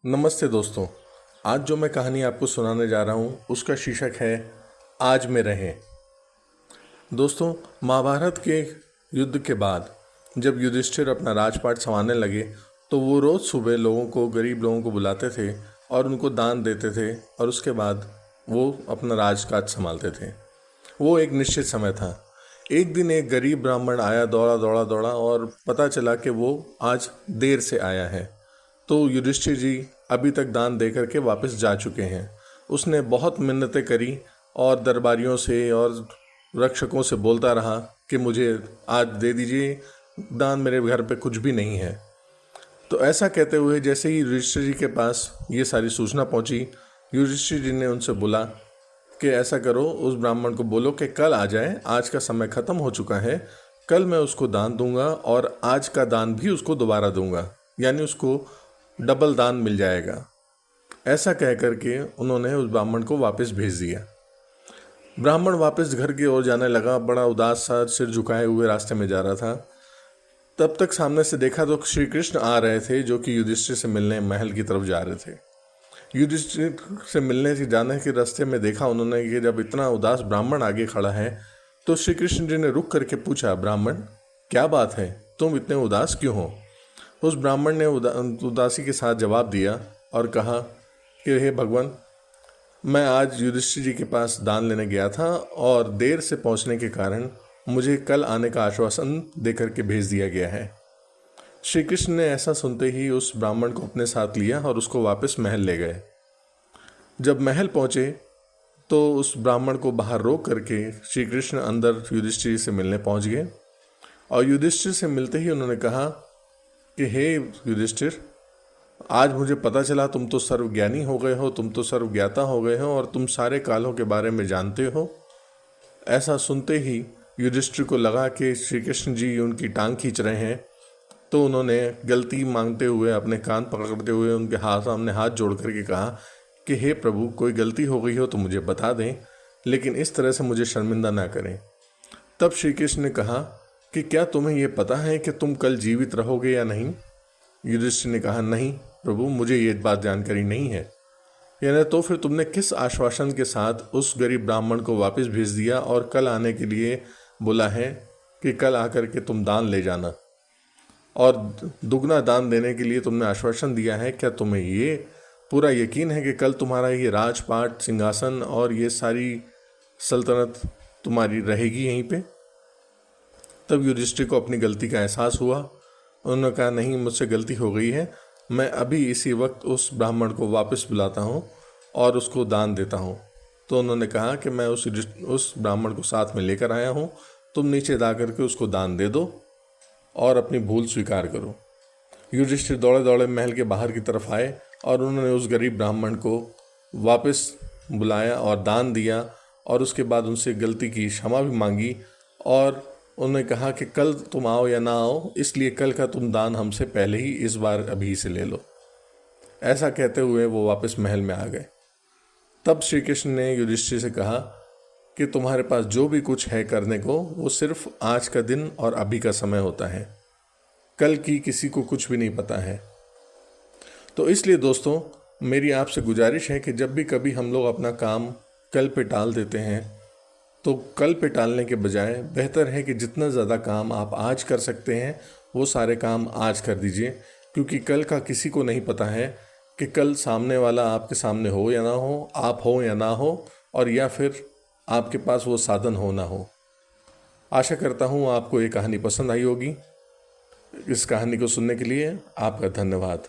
नमस्ते दोस्तों। आज जो मैं कहानी आपको सुनाने जा रहा हूँ उसका शीर्षक है आज में रहें। दोस्तों, महाभारत के युद्ध के बाद जब युधिष्ठिर अपना राजपाट संभालने लगे तो वो रोज़ सुबह गरीब लोगों को बुलाते थे और उनको दान देते थे और उसके बाद वो अपना राजकाज संभालते थे। वो एक निश्चित समय था। एक दिन एक गरीब ब्राह्मण आया, दौड़ा और पता चला कि वो आज देर से आया है। तो युधिष्ठिर जी अभी तक दान दे करके वापस जा चुके हैं। उसने बहुत मिन्नतें करी और दरबारियों से और रक्षकों से बोलता रहा कि मुझे आज दे दीजिए दान, मेरे घर पे कुछ भी नहीं है। तो ऐसा कहते हुए जैसे ही युधिष्ठिर जी के पास ये सारी सूचना पहुंची, युधिष्ठिर जी ने उनसे बोला कि ऐसा करो, उस ब्राह्मण को बोलो कि कल आ जाए, आज का समय ख़त्म हो चुका है, कल मैं उसको दान दूंगा और आज का दान भी उसको दोबारा दूंगा, यानी उसको डबल दान मिल जाएगा। ऐसा कह करके उन्होंने उस ब्राह्मण को वापस भेज दिया। ब्राह्मण वापस घर की ओर जाने लगा, बड़ा उदास सा सिर झुकाए हुए रास्ते में जा रहा था। तब तक सामने से देखा तो श्री कृष्ण आ रहे थे, जो कि युधिष्ठिर से मिलने महल की तरफ जा रहे थे। युधिष्ठिर से मिलने से जाने के रास्ते में देखा उन्होंने कि जब इतना उदास ब्राह्मण आगे खड़ा है तो श्री कृष्ण जी ने रुक करके पूछा, ब्राह्मण क्या बात है, तुम इतने उदास क्यों हो? उस ब्राह्मण ने उदासी के साथ जवाब दिया और कहा कि हे भगवान, मैं आज युधिष्ठिर जी के पास दान लेने गया था और देर से पहुंचने के कारण मुझे कल आने का आश्वासन देकर के भेज दिया गया है। श्री कृष्ण ने ऐसा सुनते ही उस ब्राह्मण को अपने साथ लिया और उसको वापस महल ले गए। जब महल पहुंचे तो उस ब्राह्मण को बाहर रोक करके श्री कृष्ण अंदर युधिष्ठिर से मिलने पहुंच गए और युधिष्ठिर से मिलते ही उन्होंने कहा कि हे युधिष्ठिर, आज मुझे पता चला तुम तो सर्वज्ञानी हो गए हो, तुम तो सर्वज्ञाता हो गए हो और तुम सारे कालों के बारे में जानते हो। ऐसा सुनते ही युधिष्ठिर को लगा कि श्री कृष्ण जी उनकी टांग खींच रहे हैं, तो उन्होंने गलती मांगते हुए अपने कान पकड़ते हुए उनके सामने हाथ जोड़ करके कहा कि हे प्रभु, कोई गलती हो गई हो तो मुझे बता दें, लेकिन इस तरह से मुझे शर्मिंदा ना करें। तब श्री कृष्ण ने कहा कि क्या तुम्हें यह पता है कि तुम कल जीवित रहोगे या नहीं? युधिष्ठिर ने कहा, नहीं प्रभु, मुझे ये बात जानकारी नहीं है। यानी तो फिर तुमने किस आश्वासन के साथ उस गरीब ब्राह्मण को वापस भेज दिया और कल आने के लिए बोला है कि कल आकर के तुम दान ले जाना और दुगना दान देने के लिए तुमने आश्वासन दिया है? क्या तुम्हें ये पूरा यकीन है कि कल तुम्हारा ये राजपाट, सिंहासन और ये सारी सल्तनत तुम्हारी रहेगी यहीं पे? तब युधिष्ठिर को अपनी गलती का एहसास हुआ। उन्होंने कहा, नहीं, मुझसे गलती हो गई है, मैं अभी इसी वक्त उस ब्राह्मण को वापस बुलाता हूँ और उसको दान देता हूँ। तो उन्होंने कहा कि मैं उस ब्राह्मण को साथ में लेकर आया हूँ, तुम नीचे जा करके उसको दान दे दो और अपनी भूल स्वीकार करो। युधिष्ठिर दौड़े दौड़े महल के बाहर की तरफ आए और उन्होंने उस गरीब ब्राह्मण को वापस बुलाया और दान दिया और उसके बाद उनसे गलती की क्षमा भी मांगी और उन्होंने कहा कि कल तुम आओ या ना आओ, इसलिए कल का तुम दान हमसे पहले ही इस बार अभी से ले लो। ऐसा कहते हुए वो वापस महल में आ गए। तब श्री कृष्ण ने युधिष्ठिर से कहा कि तुम्हारे पास जो भी कुछ है करने को, वो सिर्फ आज का दिन और अभी का समय होता है, कल की किसी को कुछ भी नहीं पता है। तो इसलिए दोस्तों, मेरी आपसे गुजारिश है कि जब भी कभी हम लोग अपना काम कल पे टाल देते हैं तो कल पे टालने के बजाय बेहतर है कि जितना ज़्यादा काम आप आज कर सकते हैं वो सारे काम आज कर दीजिए, क्योंकि कल का किसी को नहीं पता है कि कल सामने वाला आपके सामने हो या ना हो, आप हो या ना हो, और या फिर आपके पास वो साधन हो ना हो। आशा करता हूँ आपको ये कहानी पसंद आई होगी। इस कहानी को सुनने के लिए आपका धन्यवाद।